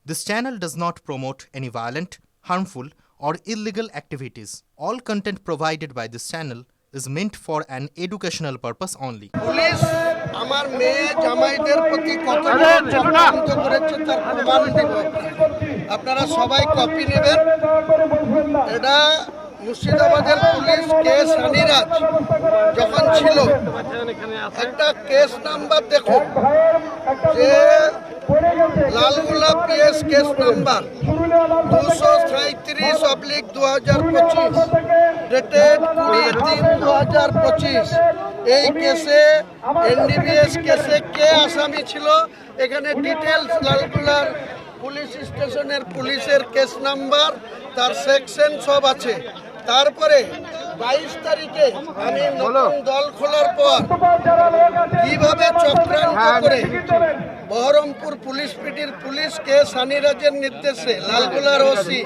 This channel does not promote any violent, harmful, or illegal activities. All content provided by this channel is meant for an educational purpose only. Police আমার মেয়ে জামাইদের প্রতি কতটা চক্রান্ত করেছে তার প্রমাণ দিব। আপনারা সবাই কপি নেবেন। এটা মুর্শিদাবাদের পুলিশ কেস আনিরাজ যখন ছিল একটা কেস নাম্বার দেখুন যে Lalgola PS case number 237/2025 dated 20/3/2025। এই কেসে এনডিপিএস কেসে কে আসামি ছিল এখানে ডিটেলস লালগোলার পুলিশ স্টেশনের পুলিশের কেস নাম্বার তার সেকশন সব আছে। তারপরে 22 তারিখে আমি নতুন দল খোলার পর কিভাবে চক্রান্ত করে বহরমপুর পুলিশ পিটির পুলিশকে সানিরাজের নির্দেশে লালগোলার ওসি,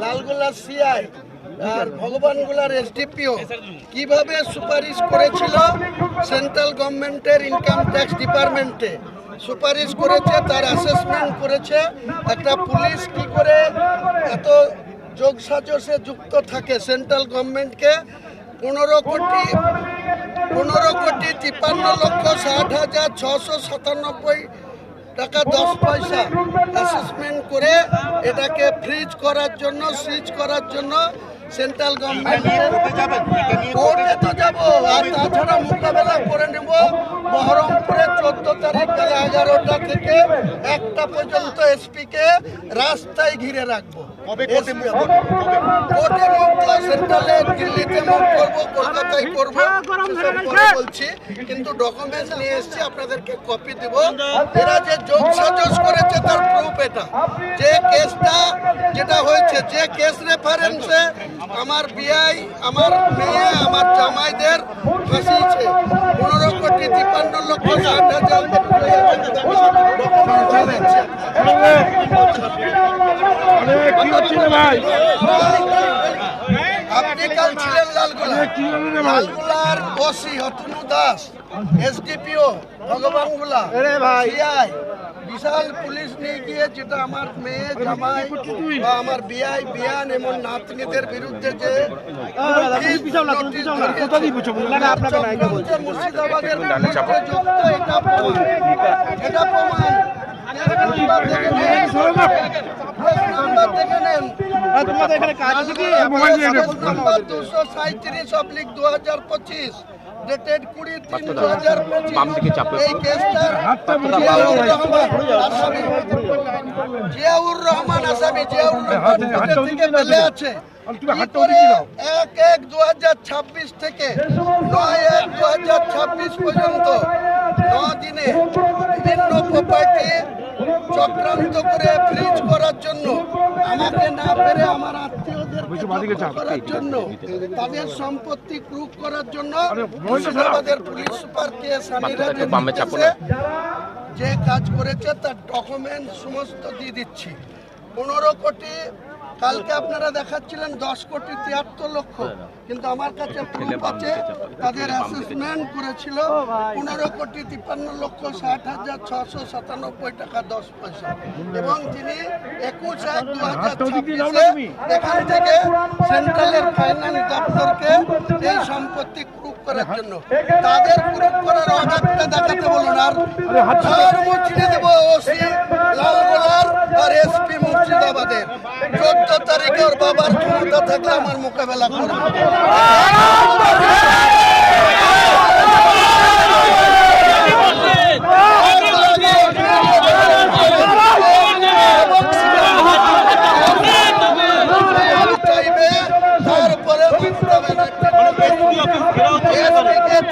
লালগোলার সিআই আর ভগবানগোলার এসডিপিও কিভাবে সুপারিশ করেছিল সেন্ট্রাল গভর্নমেন্টের ইনকাম ট্যাক্স ডিপার্টমেন্টে সুপারিশ করেছে, তার অ্যাসেসমেন্ট করেছে একটা পুলিশ কি করে এত যোগসাজশে যুক্ত থাকে সেন্ট্রাল গভর্নমেন্টকে 15,53,60,697 টাকা 10 পয়সা অ্যাসেসমেন্ট করে এটাকে ফ্রিজ করার জন্য সিজ করার জন্য সেন্ট্রাল গভর্নমেন্টের কোর্টে তো যাবো আর তাছাড়া মোকাবেলা করে নেব। বহরমপুরে 14 তারিখ বেলা 11টা থেকে 1টা পর্যন্ত এসপিকে রাস্তায় ঘিরে রাখবো। কোর্টে মুখ সেন্ট্রালে দিল্লিতে মুখ করবো, কলকাতায় করবো বলছি, কিন্তু ডকুমেন্টস নিয়ে এসছি আপনাদেরকে কপি দেব। এরা যে যোগ সাজস করেছে তার প্রুফ এটা। যে কেসটা যেটা হয়েছে যে কেস রেফারেন্সে আমার বিআই আমার মেয়ে আমার জামাইদের ফাঁসিয়েছে 15,53,60,000। আপনি কাল ছিলেন লালগোলার OC Atanu Das, SDPO Bhagabangola, CI Bishal police নিয়ে গিয়ে যেটা আমার মেয়ে জামাই বা আমার বিআই বিয়ান এমন নাতনিদের বিরুদ্ধে যে মুর্শিদাবাদের এটা প্রমাণ দেখে নেন। 237/2025 ডেটেড 20/3/2025। এই কেসটার জিয়াউর রহমান আসামি জিয়াউর রহমান থেকে বেলে আছে। 1/1/2026 থেকে 9/1/2026 পর্যন্ত 9 দিনে বিভিন্ন প্রপার্টি চক্রান্ত করে ফ্রিজ করার জন্য আমাকে না পেরে আমার আত্মীয়দের করার জন্য তাদের সম্পত্তি ক্রুক করার জন্য মুর্শিদাবাদের পুলিশ সুপার কে সানিরাজের নির্দেশে যে কাজ করেছে তার ডকুমেন্ট সমস্ত দিয়ে দিচ্ছি। 15 কোটি কালকে আপনারা দেখাচ্ছিলেন 10,73,00,000, কিন্তু আমার কাছে প্রুফ আছে তাদের অ্যাসেসমেন্ট করেছিল 15,53,60,697 টাকা 10 পয়সা। এবং তিনি 21/1/2026 এখান থেকে সেন্ট্রালের ফাইন্যান্স দপ্তরকে এই সম্পত্তি প্রুফ করার জন্য তাদের প্রুফ করার অর্ডারটা দেখাতে বলুন। আর মুছিয়ে দেবো ওসি লালগোলার আর এসপি মুর্শিদাবাদের 14 তারিখে ওর বাবার ক্ষমতা থাকলে আমার মোকাবেলা করবে। তারপরে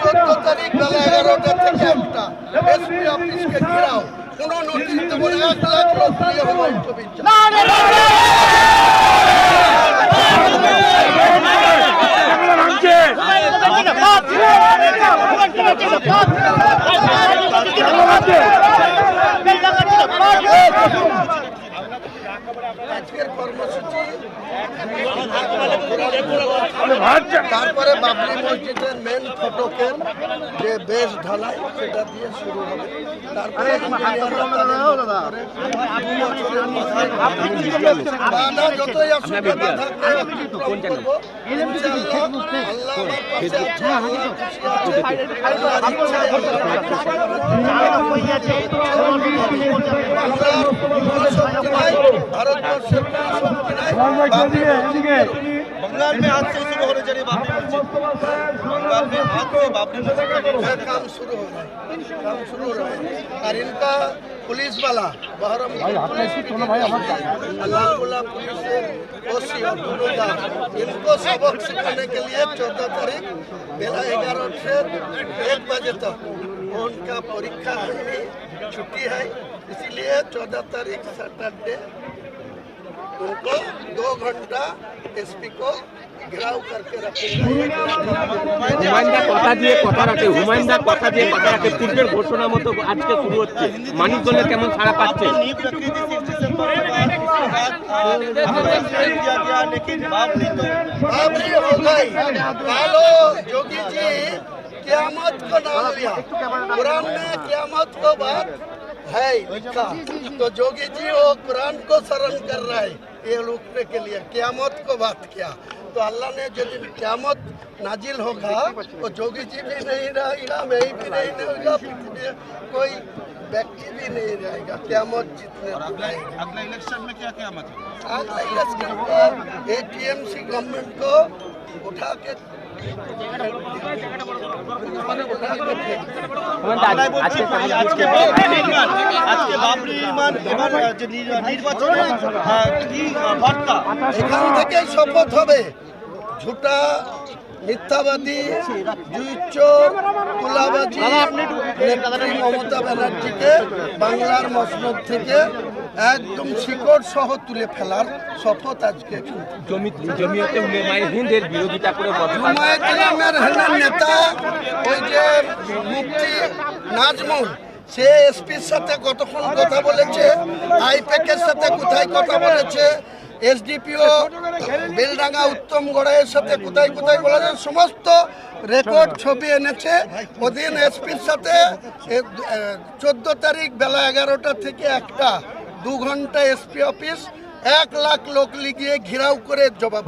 14 তারিখ বেলা 11টা থেকে 1টা এসপি অফিসকে ঘেরাও, কোনো নোটিশ দেবো না। 1 লাখ লোক নিয়ে হবে আজকের কর্মসূচি, তারপরে বাবরি মসজিদের মেন ফটকের যে বেশ ঢালাই সেটা দিয়ে শুরু হবে। তারপরে বাধা যতই আসুক বাধাকে অতিক্রম করবো। ইনশাআল্লাহ আল্লাহ আমার পাশে আছে, আল্লাহ খুশি আছে, আল্লাহর ইচ্ছায় বাংলার কোনো শক্তি নাই, ভারতবর্ষের কোনো শক্তি নাই। बंगाल में आज से शुरू होने चाहिए बाबरी मस्जिद, बंगाल में आज से बाबरी मस्जिद का है काम शुरू हो रहा है, काम शुरू हो रहा है। और इनका पुलिस वाला अल्लाह पुलिस ओसी और गुरुदार इनको सबक सिखाने के लिए 14 तारीख बेला 11 से 1 बजे तक उनका परीक्षा है, छुट्टी है, इसीलिए 14 तारीख सैटरडे उनको 2 घंटा एसपी को घिराव करके रखेंगे। হুমায়ুনদা কথা দিয়ে কথা রাখে, হুমায়ুনদা কথা দিয়ে কথা রাখে। পূর্বের ঘোষণা মতো আজকে শুরু হচ্ছে, মানুষজনের কেমন সাড়া পাচ্ছে? नींव रखी थी 6 दिसंबर के बाद, उसके बाद किया गया, लेकिन बाबरी तो बाबरी हो गई। कालो जोगी जी क़यामत को नाम लिया, कुरान में क़यामत को बात है लिखा, तो जोगी जी वो कुरान को शरण कर रहा है ये रोकने के लिए, क़यामत को बात किया। तो अल्लाह ने जो दिन क़यामत नाजिल होगा वो जोगी जी भी नहीं रहेगा, मैं भी नहीं रहेगा, पृथ्वी में कोई व्यक्ति भी नहीं रहेगा, क़यामत जितने अगला इलेक्शन में क्या क़यामत है? अगला इलेक्शन को एटीएमसी गवर्नमेंट को उठा के বাংলায় বলছি আজকে বাবরি নির্মাণ এবার যে নির্বাচনে কি বার্তা? এখান থেকে শপথ হবে ঝুটা মিথ্যাবাদী জুইচোর তুলাবাজি নেত্রী মমতা ব্যানার্জিকে বাংলার মসনদ থেকে একদম শিকড় সহ তুলে ফেলার শপথ আজকে জমিয়তে উলেমায়ে হিন্দের বিরোধিতা করে জুমায়েত ইসলামের নেতা ওই যে মুফতি নাজমুল, সে এসপির সাথে কতক্ষণ কথা বলেছে, আইপ্যাকের সাথে কোথায় কথা বলেছে, এসডিপিও বেলডাঙ্গা উত্তম গড়াইয়ের সাথে কোথায় কোথায় বলেছে, সমস্ত রেকর্ড ছবি এনেছে। ওদিন এসপির সাথে 14 তারিখ বেলা 11টা থেকে 1টা 2 ঘন্টা এসপি অফিস 1 লাখ লোক লিগিয়ে ঘেরাও করে জবাব